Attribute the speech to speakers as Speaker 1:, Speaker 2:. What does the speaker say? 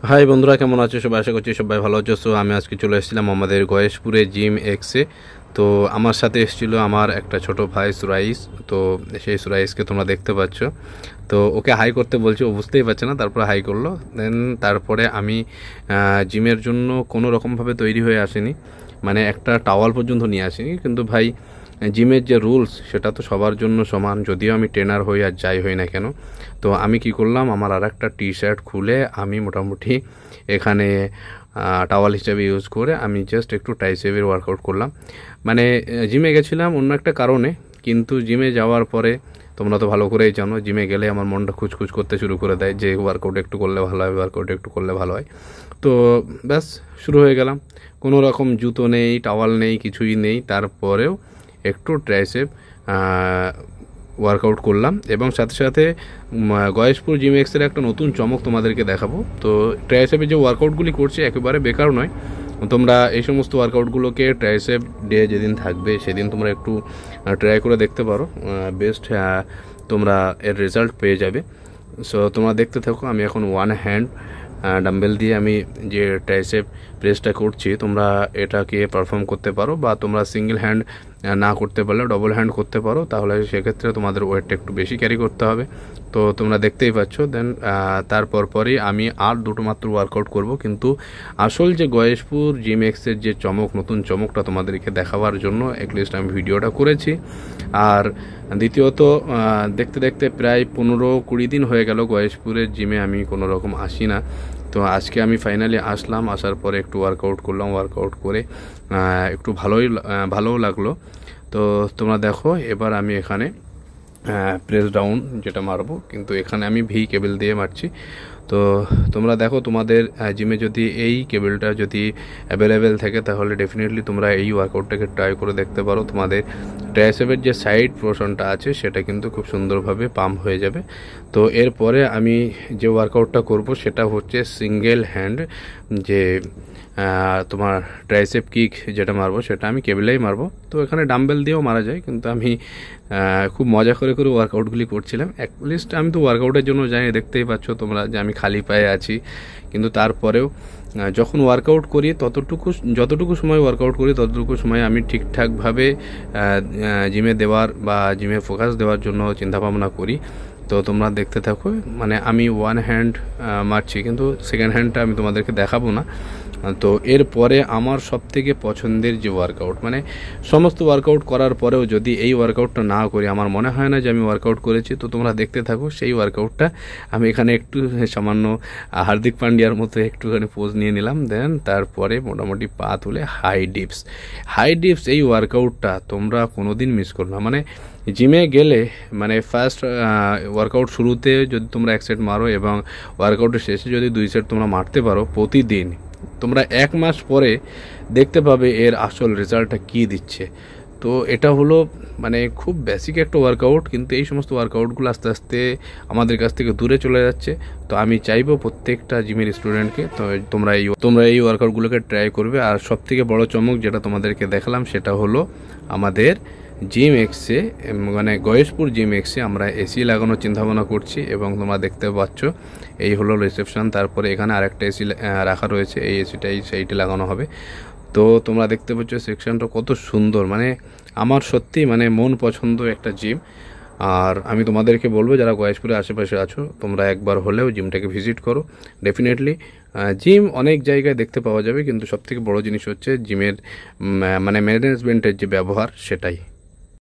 Speaker 1: High বন্ধুরা, কেমন আছো সবাই? আশা করছি সবাই ভালো আছো। সো আমি আজকে চলে এসেছিলাম আমাদের গয়েশপুরে জিম এক্সে। তো আমার সাথে এসেছিলো আমার একটা ছোট ভাই সুরাইস। তো সেই সুরাইসকে তোমরা দেখতে পাচ্ছ। তো ওকে হাই করতে বলছি, ও বুঝতেই পারছে না, তারপরে হাই করলো। দেন তারপরে আমি জিমের জন্য কোনো রকমভাবে তৈরি হয়ে আসিনি, মানে একটা টাওয়াল পর্যন্ত নিয়ে আসিনি। কিন্তু ভাই, জিমের যে রুলস সেটা তো সবার জন্য সমান, যদিও আমি ট্রেনার হই আর যাই হই না কেন। তো আমি কি করলাম, আমার আর একটা টি শার্ট খুলে আমি মোটামুটি এখানে টাওয়াল হিসেবে ইউজ করে আমি জাস্ট একটু ট্রাইসেপের ওয়ার্কআউট করলাম। মানে জিমে গেছিলাম অন্য একটা কারণে, কিন্তু জিমে যাওয়ার পরে তোমরা তো ভালো করেই জানো, জিমে গেলে আমার মনটা খুঁজখুঁজ করতে শুরু করে দেয় যে ওয়ার্কআউট একটু করলে ভালো হয়, ওয়ার্কআউট একটু করলে ভালো হয়। তো ব্যাস, শুরু হয়ে গেলাম। কোনো রকম জুতো নেই, টাওয়াল নেই, কিছুই নেই, তারপরেও একটু ট্রাইসেপ ওয়ার্কআউট করলাম। এবং সাথে সাথে গয়েশপুর জিম এক্সের একটা নতুন চমক তোমাদেরকে দেখাবো। তো ট্রাইসেপে যে ওয়ার্কআউটগুলি করছি একেবারে বেকার নয়। তোমরা এই সমস্ত ওয়ার্কআউটগুলোকে ট্রাইসেপ ডে যেদিন থাকবে সেদিন তোমরা একটু ট্রাই করে দেখতে পারো। বেস্ট তোমরা এর রেজাল্ট পেয়ে যাবে। সো তোমরা দেখতে থাকো। আমি এখন ওয়ান হ্যান্ড ডাম্বেল দিয়ে আমি যে ট্রাইসেপ প্রেসটা করছি, তোমরা এটাকে পারফর্ম করতে পারো, বা তোমরা সিঙ্গেল হ্যান্ড না করতে পারলে ডবল হ্যান্ড করতে পারো। তাহলে সেক্ষেত্রে তোমাদের ওয়েটটা একটু বেশি ক্যারি করতে হবে। তো তোমরা দেখতেই পাচ্ছ। দেন তারপর পরেই আমি আর দুটো মাত্র ওয়ার্কআউট করব। কিন্তু আসল যে গয়েশপুর জিম এক্সের যে চমক, নতুন চমকটা তোমাদেরকে দেখাবার জন্য অ্যাটলিস্ট আমি ভিডিওটা করেছি। আর দ্বিতীয়ত, দেখতে দেখতে প্রায় 15-20 দিন হয়ে গেল গয়েশপুরের জিমে আমি কোনো রকম আসি না। তো আজকে আমি ফাইনালি আসলাম। আসার পরে একটু ওয়ার্কআউট করলাম, ওয়ার্কআউট করে একটু ভালোও লাগলো। তো তোমরা দেখো, এবার আমি এখানে প্রেস ডাউন যেটা মারবো, কিন্তু এখানে আমি ভি কেবল দিয়ে মারছি। তো তোমরা দেখো, তোমাদের জিমে যদি এই কেবলটা যদি অ্যাভেলেবেল থাকে তাহলে ডেফিনেটলি তোমরা এই ওয়ার্কআউটটাকে ট্রাই করে দেখতে পারো। তোমাদের ট্রাইসেপের যে সাইড পোর্শনটা আছে সেটা কিন্তু খুব সুন্দরভাবে পাম্প হয়ে যাবে। তো এরপরে আমি যে ওয়ার্কআউটটা করব সেটা হচ্ছে সিঙ্গেল হ্যান্ড, যে তোমার ট্রাইসেপ কিক যেটা মারবো সেটা আমি কেবলেই মারবো। তো এখানে ডাম্বেল দিয়েও মারা যায়, কিন্তু আমি খুব মজা করে করে ওয়ার্কআউটগুলি করছিলাম। অ্যাটলিস্ট আমি তো ওয়ার্কআউটের জন্য জানি, দেখতেই পাচ্ছ তোমরা যে আমি খালি পায়ে আছি। কিন্তু তারপরেও যখন ওয়ার্কআউট করি যতটুকু সময় ওয়ার্কআউট করি ততটুকু সময় আমি ঠিকঠাকভাবে জিমে দেওয়ার বা জিমে ফোকাস দেওয়ার জন্য চিন্তাভাবনা করি। তো তোমরা দেখতে থাকো। মানে আমি ওয়ান হ্যান্ড মারছি, কিন্তু সেকেন্ড হ্যান্ডটা আমি তোমাদেরকে দেখাবো না। তো এরপরে আমার সবথেকে পছন্দের যে ওয়ার্কআউট, মানে সমস্ত ওয়ার্কআউট করার পরেও যদি এই ওয়ার্কআউটটা না করি আমার মনে হয় না যে আমি ওয়ার্কআউট করেছি। তো তোমরা দেখতে থাকো সেই ওয়ার্কআউটটা। আমি এখানে একটু সামান্য হার্দিক পান্ডিয়ার মতো একটুখানি পোজ নিয়ে নিলাম। দেন তারপরে মোটামুটি পা তুলে হাই ডিপস এই ওয়ার্কআউটটা তোমরা কোনো দিন মিস করো না। মানে জিমে গেলে, মানে ফার্স্ট ওয়ার্কআউট শুরুতে যদি তোমরা 1 সেট মারো এবং ওয়ার্কআউটের শেষে যদি 2 সেট তোমরা মারতে পারো প্রতিদিন, তোমরা 1 মাস পরে দেখতে পাবে এর আসল রেজাল্টটা কী দিচ্ছে। তো এটা হলো মানে খুব বেসিক একটা ওয়ার্কআউট, কিন্তু এই সমস্ত ওয়ার্কআউটগুলো আস্তে আস্তে আমাদের কাছ থেকে দূরে চলে যাচ্ছে। তো আমি চাইবো প্রত্যেকটা জিমের স্টুডেন্টকে তো তোমরা এই ওয়ার্কআউটগুলোকে ট্রাই করবে। আর সবথেকে বড় চমক যেটা তোমাদেরকে দেখালাম সেটা হলো আমাদের জিম এক্সে, মানে গয়েশপুর জিম এক্সে আমরা এসি লাগানোর চিন্তাভাবনা করছি। এবং তোমরা দেখতে পাচ্ছ এই হলো রিসেপশন। তারপরে এখানে আরেকটা এসি রাখা রয়েছে, এই এসিটাই সেইটি লাগানো হবে। তো তোমরা দেখতে পাচ্ছ সেকশনটা কত সুন্দর, মানে আমার সত্যি মানে মন পছন্দ একটা জিম। আর আমি তোমাদেরকে বলবো, যারা গয়েশপুরের আশেপাশে আছো তোমরা একবার হলেও জিমটাকে ভিজিট করো। ডেফিনেটলি জিম অনেক জায়গায় দেখতে পাওয়া যাবে, কিন্তু সবথেকে বড় জিনিস হচ্ছে জিমের মানে ম্যানেজমেন্টের যে ব্যবহার সেটাই।